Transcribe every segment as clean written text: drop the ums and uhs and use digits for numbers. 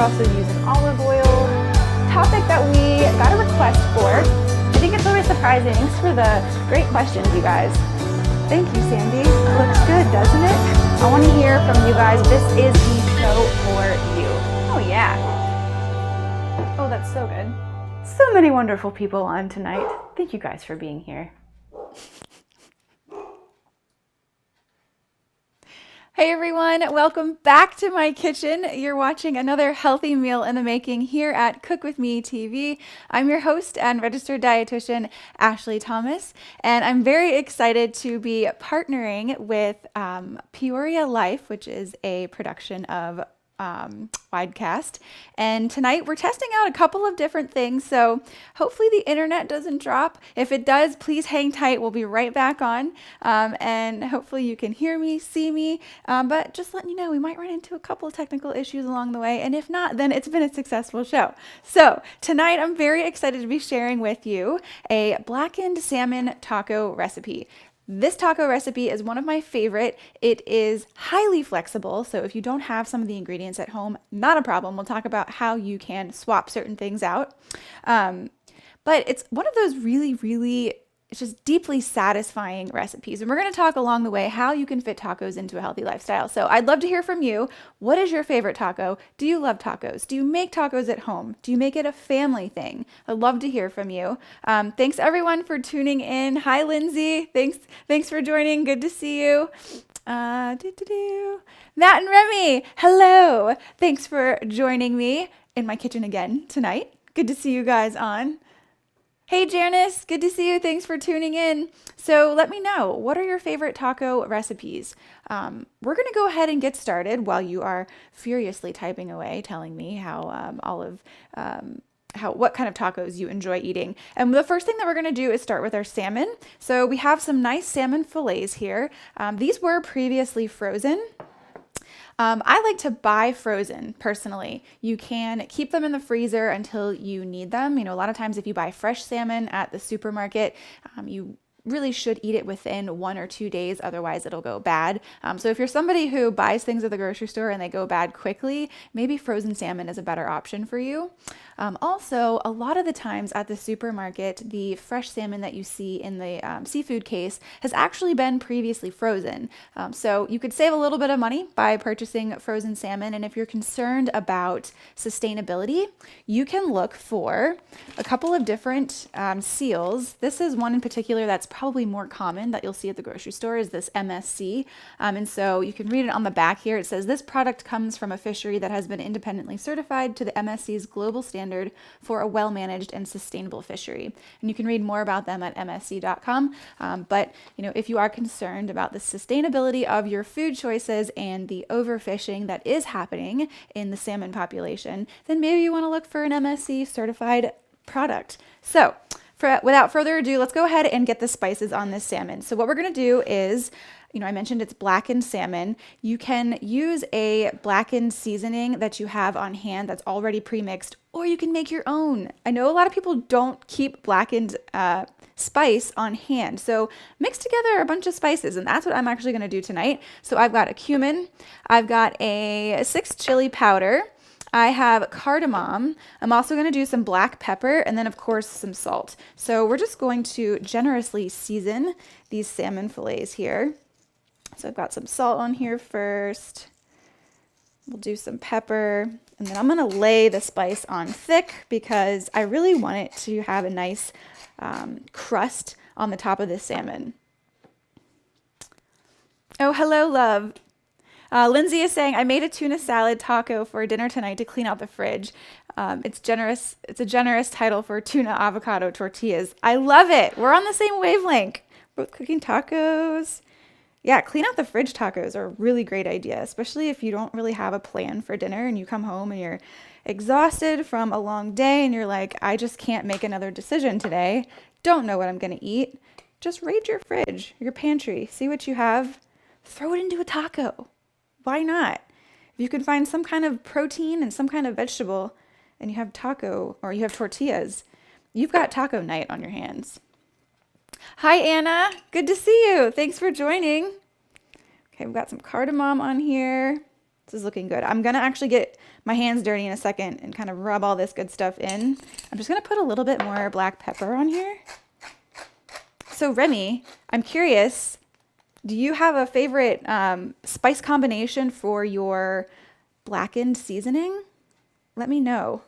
also use an olive oil. Topic that we got a request for. I think it's always surprising. Thanks for the great questions, you guys. Thank you, Sandy. Looks good, doesn't it? I want to hear from you guys. This is the show for you. Oh, yeah. Oh, that's so good. So many wonderful people on tonight. Thank you guys for being here. Hey everyone, welcome back to my kitchen. You're watching another healthy meal in the making here at Cook With Me TV. I'm your host and registered dietitian, Ashley Thomas, and I'm very excited to be partnering with Peoria Life, which is a production of Widecast. And tonight we're testing out a couple of different things, so hopefully the internet doesn't drop. If it does, please hang tight. We'll be right back on, and hopefully you can hear me, see me, but just letting you know, we might run into a couple of technical issues along the way, and if not, then it's been a successful show. So tonight I'm very excited to be sharing with you a blackened salmon taco recipe. This taco recipe is one of my favorite. It is highly flexible, so if you don't have some of the ingredients at home, not a problem. We'll talk about how you can swap certain things out. But it's one of those really it's just deeply satisfying recipes. And we're going to talk along the way how you can fit tacos into a healthy lifestyle. So I'd love to hear from you. What is your favorite taco? Do you love tacos? Do you make tacos at home? Do you make it a family thing? I'd love to hear from you. Thanks everyone for tuning in. Hi, Lindsay. Thanks for joining. Good to see you. Matt and Remy, hello. Thanks for joining me in my kitchen again tonight. Good to see you guys on. Hey Janice, good to see you. Thanks for tuning in. So let me know, what are your favorite taco recipes? We're going to go ahead and get started while you are furiously typing away, telling me how what kind of tacos you enjoy eating. And the first thing that we're going to do is start with our salmon. So we have some nice salmon fillets here. These were previously frozen. I like to buy frozen personally. You can keep them in the freezer until you need them. You know, a lot of times if you buy fresh salmon at the supermarket, you really should eat it within 1 or 2 days, otherwise it'll go bad. So if you're somebody who buys things at the grocery store and they go bad quickly, maybe frozen salmon is a better option for you. Also, a lot of the times at the supermarket, the fresh salmon that you see in the seafood case has actually been previously frozen. So you could save a little bit of money by purchasing frozen salmon. And if you're concerned about sustainability, you can look for a couple of different seals. This is one in particular that's probably more common that you'll see at the grocery store, is this MSC. And so you can read it on the back here. It says this product comes from a fishery that has been independently certified to the MSC's global standard for a well-managed and sustainable fishery. And you can read more about them at msc.com. But you know, if you are concerned about the sustainability of your food choices and the overfishing that is happening in the salmon population, then maybe you want to look for an MSC certified product. So without further ado, let's go ahead and get the spices on this salmon. So what we're going to do is, I mentioned it's blackened salmon. You can use a blackened seasoning that you have on hand that's already pre-mixed, or you can make your own. I know a lot of people don't keep blackened spice on hand. So mix together a bunch of spices, and that's what I'm actually going to do tonight. So I've got a cumin, I've got a 6 chili powder, I have cardamom. I'm also going to do some black pepper, and then of course some salt. So we're just going to generously season these salmon fillets here. So I've got some salt on here first. We'll do some pepper, and then I'm going to lay the spice on thick because I really want it to have a nice crust on the top of this salmon. Oh, hello, love. Lindsay is saying, I made a tuna salad taco for dinner tonight to clean out the fridge. It's generous. It's a generous title for tuna avocado tortillas. I love it. We're on the same wavelength. Both cooking tacos. Yeah, clean out the fridge tacos are a really great idea, especially if you don't really have a plan for dinner and you come home and you're exhausted from a long day and you're like, I just can't make another decision today. Don't know what I'm going to eat. Just raid your fridge, your pantry, see what you have, throw it into a taco. Why not? If you can find some kind of protein and some kind of vegetable and you have taco or you have tortillas, you've got taco night on your hands. Hi, Anna. Good to see you. Thanks for joining. Okay, we've got some cardamom on here, This is looking good. I'm going to actually get my hands dirty in a second and kind of rub all this good stuff in. I'm just going to put a little bit more black pepper on here. So Remy, I'm curious, do you have a favorite spice combination for your blackened seasoning? Let me know.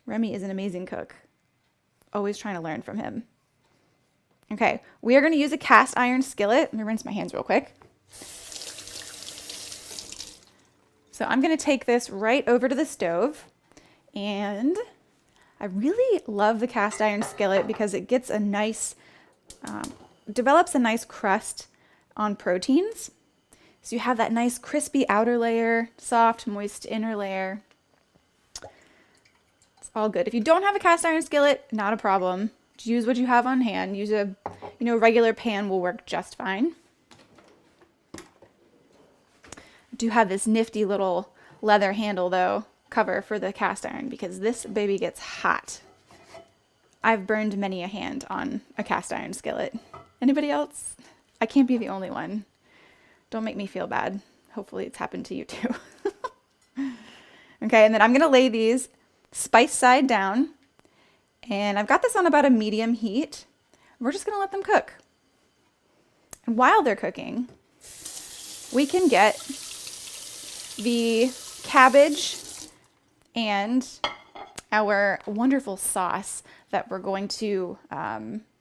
Remy is an amazing cook. Always trying to learn from him. Okay, we are going to use a cast iron skillet. Let me rinse my hands real quick. So I'm going to take this right over to the stove, and I really love the cast iron skillet because it gets a nice, develops a nice crust on proteins. So you have that nice crispy outer layer, soft, moist inner layer. It's all good. If you don't have a cast iron skillet, not a problem. Just use what you have on hand. Use a, regular pan will work just fine. I do have this nifty little leather handle though, cover for the cast iron because this baby gets hot. I've burned many a hand on a cast iron skillet. Anybody else? I can't be the only one. Don't make me feel bad. Hopefully it's happened to you too. Okay, and then I'm gonna lay these spice side down, and I've got this on about a medium heat. We're just gonna let them cook. And while they're cooking, we can get the cabbage and our wonderful sauce that we're going to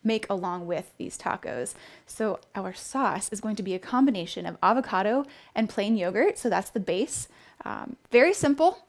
make along with these tacos. So our sauce is going to be a combination of avocado and plain yogurt. So that's the base. Very simple.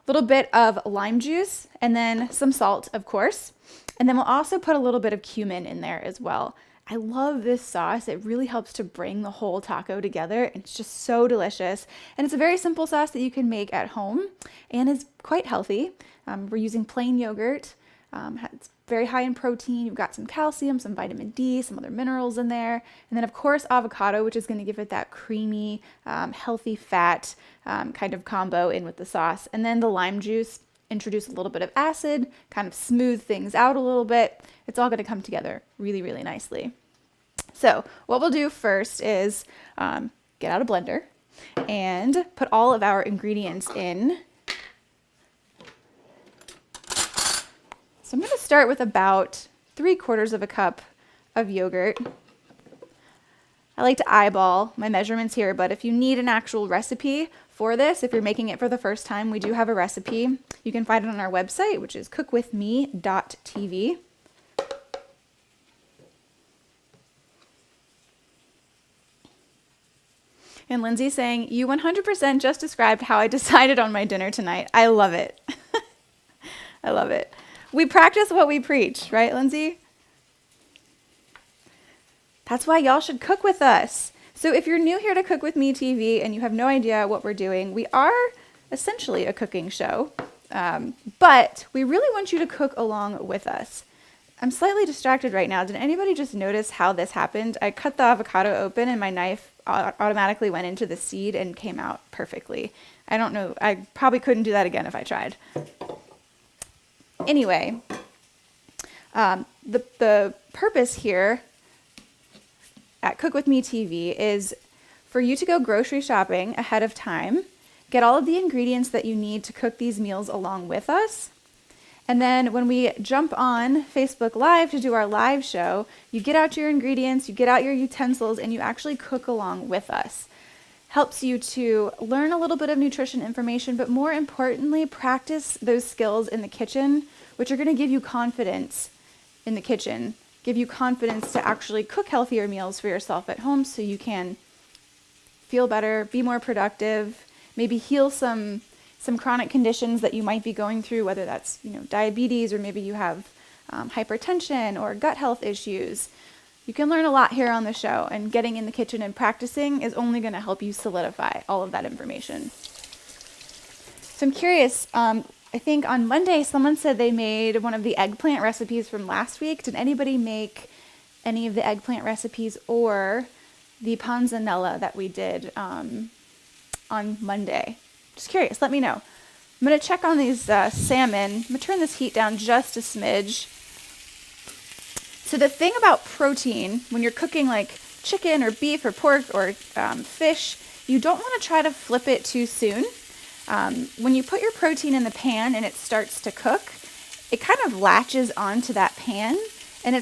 Little bit of lime juice and then some salt, of course. And then we'll also put a little bit of cumin in there as well. I love this sauce. It really helps to bring the whole taco together. It's just so delicious. And it's a very simple sauce that you can make at home and is quite healthy. We're using plain yogurt. It's very high in protein. You've got some calcium, some vitamin D, some other minerals in there. And then of course avocado, which is going to give it that creamy, healthy fat kind of combo in with the sauce. And then the lime juice, introduce a little bit of acid, kind of smooth things out a little bit. It's all going to come together really, really nicely. So what we'll do first is get out a blender and put all of our ingredients in. So I'm going to start with about 3/4 cup of yogurt. I like to eyeball my measurements here, but if you need an actual recipe for this, if you're making it for the first time, we do have a recipe. You can find it on our website, which is cookwithme.tv. And Lindsay's saying, you 100% just described how I decided on my dinner tonight. I love it. I love it. We practice what we preach, right, Lindsay? That's why y'all should cook with us. So if you're new here to Cook With Me TV and you have no idea what we're doing, we are essentially a cooking show, but we really want you to cook along with us. I'm slightly distracted right now. Did anybody just notice how this happened? I cut the avocado open and my knife automatically went into the seed and came out perfectly. I don't know. I probably couldn't do that again if I tried. Anyway, the purpose here at Cook With Me TV is for you to go grocery shopping ahead of time, get all of the ingredients that you need to cook these meals along with us. And then when we jump on Facebook Live to do our live show, you get out your ingredients, you get out your utensils, and you actually cook along with us. Helps you to learn a little bit of nutrition information, but more importantly, practice those skills in the kitchen, which are going to give you confidence in the kitchen, give you confidence to actually cook healthier meals for yourself at home so you can feel better, be more productive, maybe heal some chronic conditions that you might be going through, whether that's diabetes or maybe you have hypertension or gut health issues. You can learn a lot here on the show, and getting in the kitchen and practicing is only going to help you solidify all of that information. So I'm curious, I think on Monday someone said they made one of the eggplant recipes from last week. Did anybody make any of the eggplant recipes or the panzanella that we did on Monday? Just curious, let me know. I'm going to check on these salmon. I'm going to turn this heat down just a smidge. So the thing about protein, when you're cooking like chicken or beef or pork or fish, You don't want to try to flip it too soon. When you put your protein in the pan and it starts to cook, it kind of latches onto that pan, and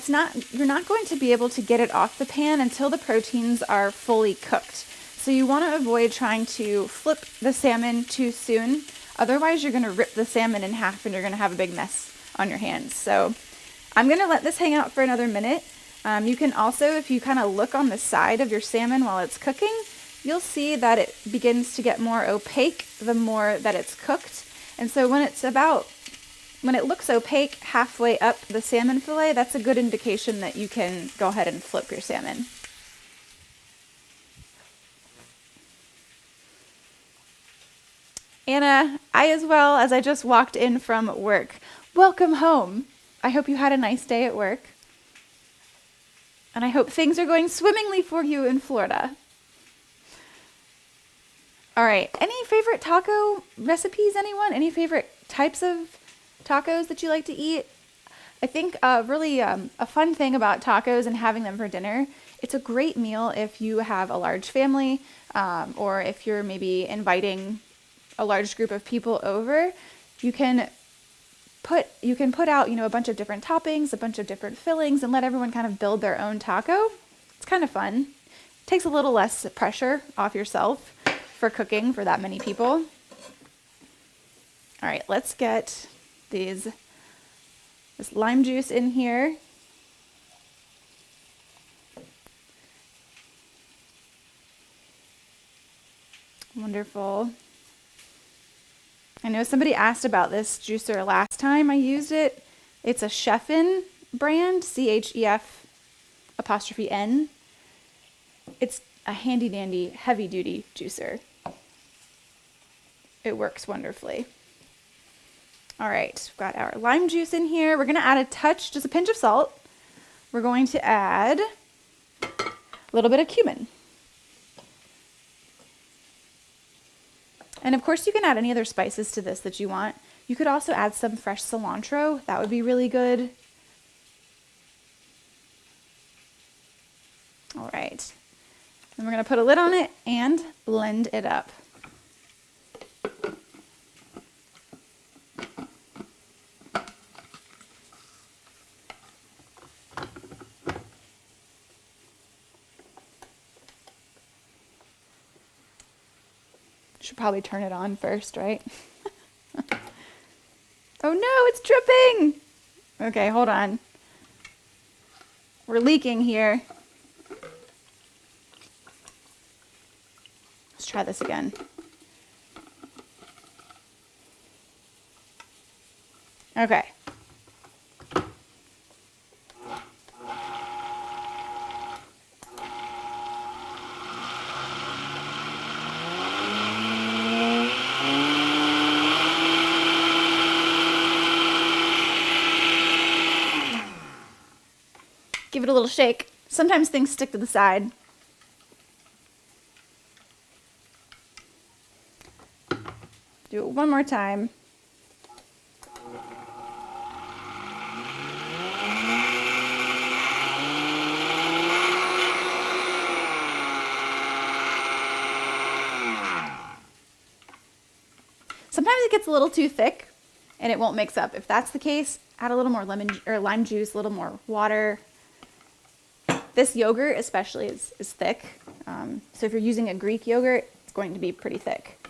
you're not going to be able to get it off the pan until the proteins are fully cooked. So you want to avoid trying to flip the salmon too soon. Otherwise, you're going to rip the salmon in half and you're going to have a big mess on your hands. So I'm going to let this hang out for another minute. You can also, if you kind of look on the side of your salmon while it's cooking, you'll see that it begins to get more opaque the more that it's cooked. And so when it looks opaque halfway up the salmon fillet, that's a good indication that you can go ahead and flip your salmon. Anna, I just walked in from work. Welcome home. I hope you had a nice day at work. And I hope things are going swimmingly for you in Florida. All right, any favorite taco recipes, anyone? Any favorite types of tacos that you like to eat? I think really a fun thing about tacos and having them for dinner, it's a great meal if you have a large family or if you're maybe inviting a large group of people over. You can put out, a bunch of different toppings, a bunch of different fillings, and let everyone kind of build their own taco. It's kind of fun. It takes a little less pressure off yourself for cooking for that many people. All right, let's get this lime juice in here. Wonderful. I know somebody asked about this juicer last time I used it. It's a Chefin brand, CHEF''N. It's a handy dandy, heavy duty juicer. It works wonderfully. All right, we've got our lime juice in here. We're gonna add just a pinch of salt. We're going to add a little bit of cumin. And of course you can add any other spices to this that you want. You could also add some fresh cilantro. That would be really good. All right. Then we're going to put a lid on it and blend it up. Should probably turn it on first, right? Oh no, it's dripping! Okay, hold on. We're leaking here. Let's try this again. Okay. Give it a little shake. Sometimes things stick to the side. Do it one more time. Sometimes it gets a little too thick and it won't mix up. If that's the case, add a little more lemon or lime juice, a little more water. This yogurt especially is thick. So if you're using a Greek yogurt, it's going to be pretty thick.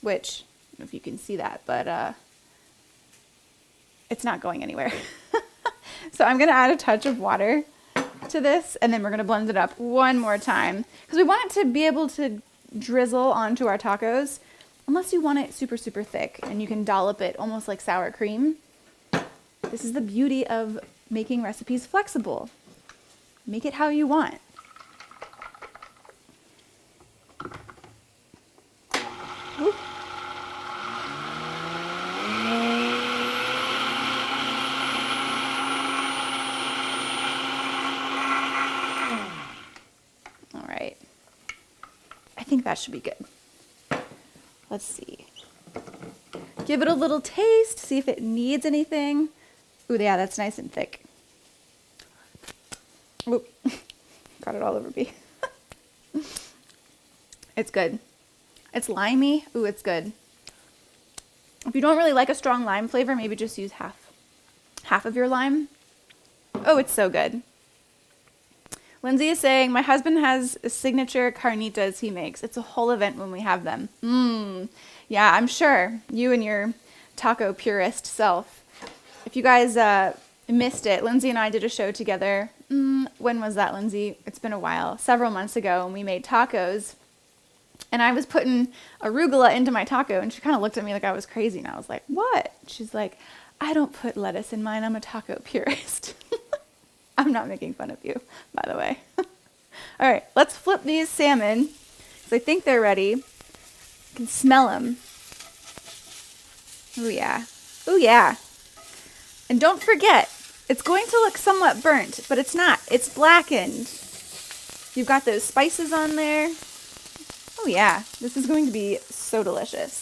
Which, I don't know if you can see that, but it's not going anywhere. So I'm going to add a touch of water to this, and then we're going to blend it up one more time. Because we want it to be able to drizzle onto our tacos, unless you want it super, super thick, and you can dollop it almost like sour cream. This is the beauty of making recipes flexible. Make it how you want. Ooh. All right. I think that should be good. Let's see. Give it a little taste, see if it needs anything. Ooh, yeah, that's nice and thick. Oop, got it all over me. It's good. It's limey. Ooh, it's good. If you don't really like a strong lime flavor, maybe just use half of your lime. Oh, it's so good. Lindsay is saying, my husband has a signature carnitas he makes. It's a whole event when we have them. Yeah, I'm sure. You and your taco purist self. If you guys missed it, Lindsay and I did a show together. When was that, Lindsay? It's been a while. Several months ago, and we made tacos. And I was putting arugula into my taco, and she kind of looked at me like I was crazy. And I was like, what? She's like, I don't put lettuce in mine. I'm a taco purist. I'm not making fun of you, by the way. All right, let's flip these salmon, because I think they're ready. You can smell them. Oh, yeah. Oh, yeah. And don't forget, it's going to look somewhat burnt, but it's not. It's blackened. You've got those spices on there. Oh yeah, this is going to be so delicious.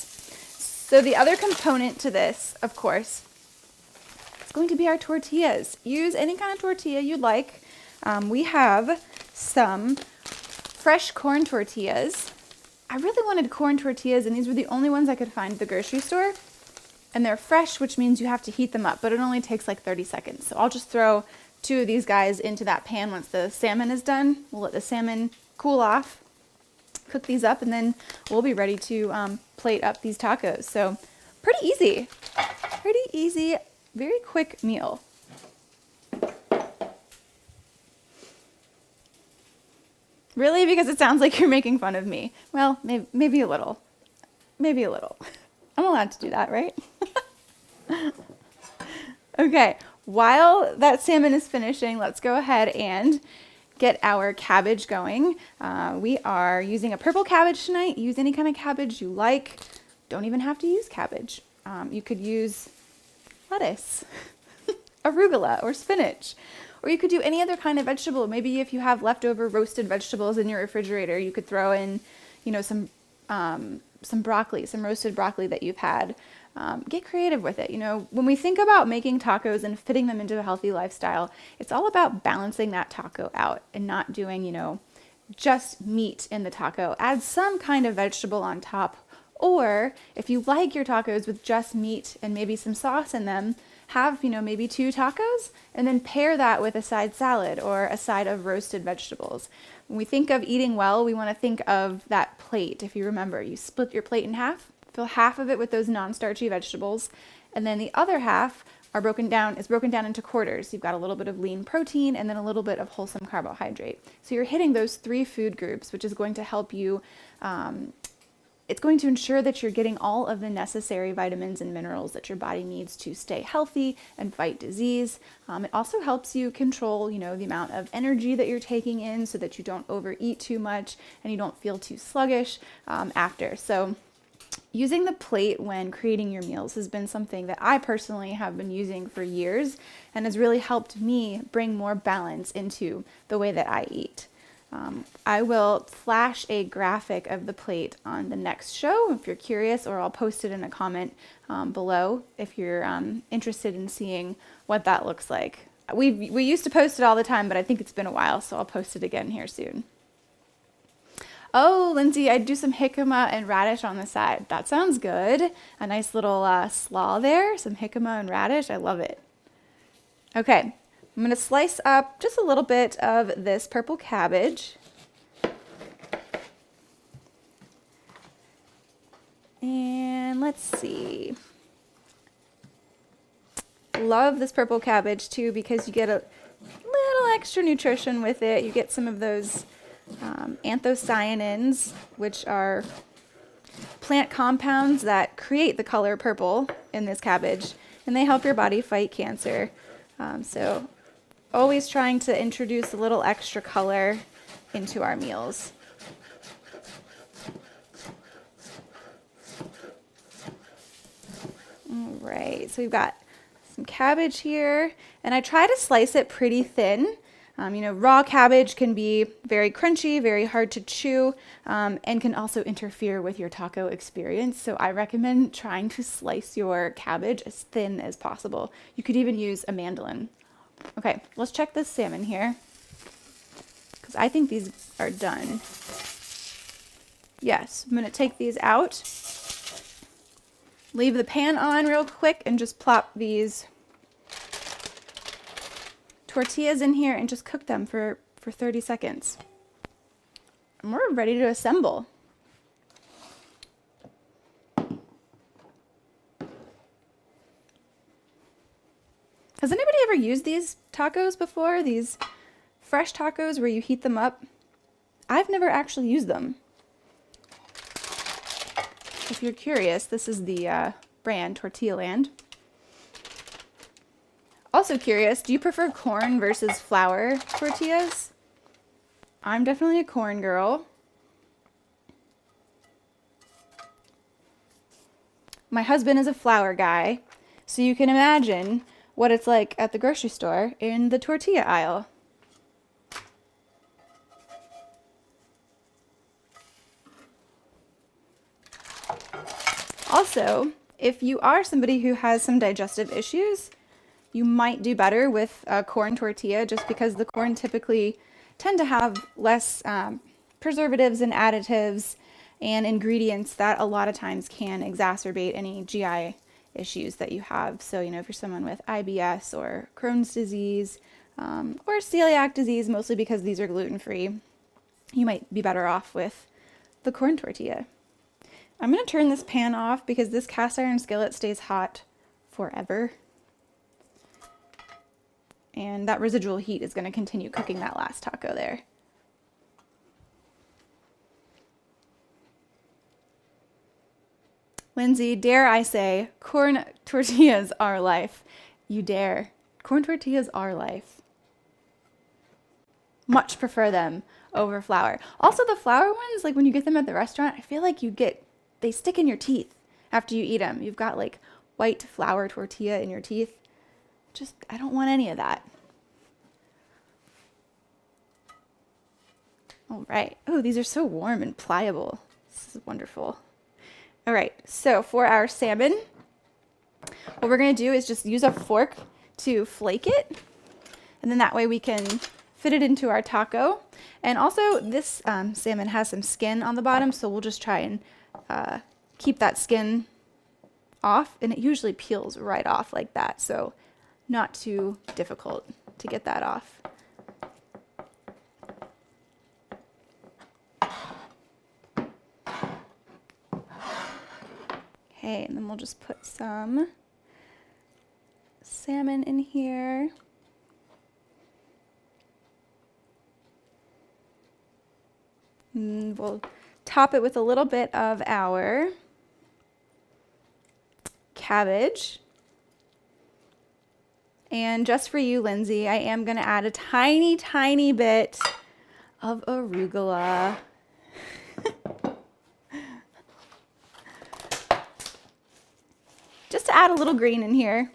So the other component to this, of course, is going to be our tortillas. Use any kind of tortilla you'd like. We have some fresh corn tortillas. I really wanted corn tortillas, and these were the only ones I could find at the grocery store. And they're fresh, which means you have to heat them up, but it only takes like 30 seconds. So I'll just throw 2 of these guys into that pan once the salmon is done. We'll let the salmon cool off. Cook these up, and then we'll be ready to plate up these tacos. So pretty easy, very quick meal. Really? Because it sounds like you're making fun of me. Well, maybe a little. Maybe a little. I'm allowed to do that, right? Okay, while that salmon is finishing, let's go ahead and get our cabbage going. We are using a purple cabbage tonight. Use any kind of cabbage you like. Don't even have to use cabbage. You could use lettuce, arugula, or spinach. Or you could do any other kind of vegetable. Maybe if you have leftover roasted vegetables in your refrigerator, you could throw in, some broccoli, some roasted broccoli that you've had. Get creative with it. When we think about making tacos and fitting them into a healthy lifestyle, it's all about balancing that taco out and not doing, just meat in the taco. Add some kind of vegetable on top. Or if you like your tacos with just meat and maybe some sauce in them, have, maybe 2 tacos and then pair that with a side salad or a side of roasted vegetables. When we think of eating well, we want to think of that plate. If you remember, you split your plate in half. Fill half of it with those non-starchy vegetables, and then the other half is broken down into quarters. You've got a little bit of lean protein and then a little bit of wholesome carbohydrate. So you're hitting those 3 food groups, which is going to help you. It's going to ensure that you're getting all of the necessary vitamins and minerals that your body needs to stay healthy and fight disease. It also helps you control, the amount of energy that you're taking in so that you don't overeat too much and you don't feel too sluggish after. So using the plate when creating your meals has been something that I personally have been using for years and has really helped me bring more balance into the way that I eat. I will flash a graphic of the plate on the next show if you're curious, or I'll post it in a comment below if you're interested in seeing what that looks like. We used to post it all the time, but I think it's been a while, so I'll post it again here soon. Oh, Lindsay, I'd do some jicama and radish on the side. That sounds good. A nice little slaw there, some jicama and radish. I love it. Okay, I'm going to slice up just a little bit of this purple cabbage. And let's see. Love this purple cabbage too because you get a little extra nutrition with it. You get some of those anthocyanins, which are plant compounds that create the color purple in this cabbage, and they help your body fight cancer. So always trying to introduce a little extra color into our meals. All right, so we've got some cabbage here, and I try to slice it pretty thin. Raw cabbage can be very crunchy, very hard to chew, and can also interfere with your taco experience. So I recommend trying to slice your cabbage as thin as possible. You could even use a mandolin. Okay, let's check this salmon here, because I think these are done. Yes, I'm gonna take these out, leave the pan on real quick, and just plop these tortillas in here and just cook them for 30 seconds. And we're ready to assemble. Has anybody ever used these tacos before? These fresh tacos where you heat them up? I've never actually used them. If you're curious, this is the brand Tortilla Land. Also curious, do you prefer corn versus flour tortillas? I'm definitely a corn girl. My husband is a flour guy, so you can imagine what it's like at the grocery store in the tortilla aisle. Also, if you are somebody who has some digestive issues, you might do better with a corn tortilla just because the corn typically tend to have less preservatives and additives and ingredients that a lot of times can exacerbate any GI issues that you have. So, if you're someone with IBS or Crohn's disease or celiac disease, mostly because these are gluten-free, you might be better off with the corn tortilla. I'm going to turn this pan off because this cast iron skillet stays hot forever. And that residual heat is going to continue cooking that last taco there. Lindsay, dare I say, corn tortillas are life. You dare. Corn tortillas are life. Much prefer them over flour. Also, the flour ones, like when you get them at the restaurant, I feel like they stick in your teeth after you eat them. You've got like white flour tortilla in your teeth. I don't want any of that. All right. Oh, these are so warm and pliable. This is wonderful. All right, so for our salmon, what we're going to do is just use a fork to flake it, and then that way we can fit it into our taco. And also, this salmon has some skin on the bottom, so we'll just try and keep that skin off, and it usually peels right off like that, so not too difficult to get that off. Okay, and then we'll just put some salmon in here. And we'll top it with a little bit of our cabbage. And just for you, Lindsay, I am going to add a tiny, tiny bit of arugula. Just to add a little green in here.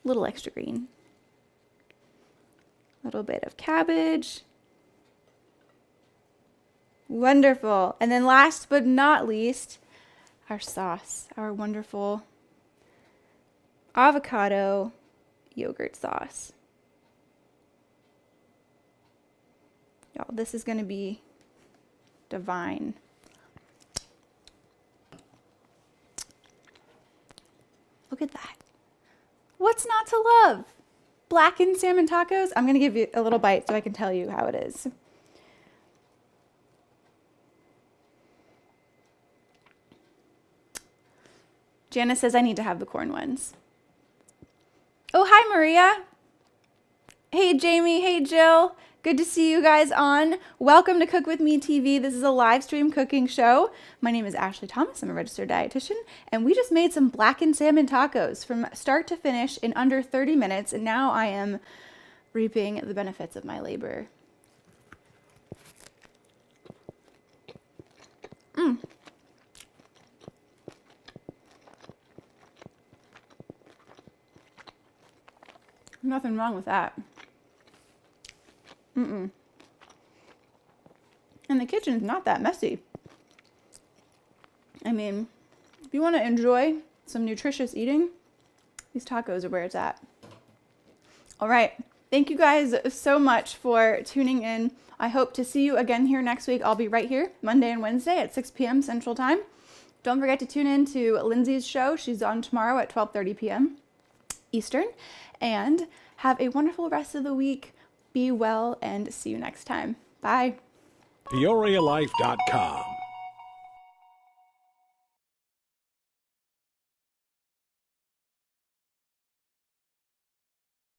A little extra green. A little bit of cabbage. Wonderful. And then last but not least, our sauce. Our wonderful avocado yogurt sauce. Y'all, this is going to be divine. Look at that. What's not to love? Blackened salmon tacos. I'm going to give you a little bite so I can tell you how it is. Janice says I need to have the corn ones. Oh, hi, Maria. Hey, Jamie. Hey, Jill. Good to see you guys on. Welcome to Cook With Me TV. This is a live stream cooking show. My name is Ashley Thomas. I'm a registered dietitian, and we just made some blackened salmon tacos from start to finish in under 30 minutes, and now I am reaping the benefits of my labor. Nothing wrong with that. And the kitchen's not that messy. I mean, if you want to enjoy some nutritious eating, these tacos are where it's at. All right, Thank you guys so much for tuning in. I hope to see you again here next week. I'll be right here Monday and Wednesday at 6 p.m. Central Time. Don't forget to tune in to Lindsay's show. She's on tomorrow at 12:30 p.m. Eastern. And have a wonderful rest of the week. Be well and see you next time. Bye. PeoriaLife.com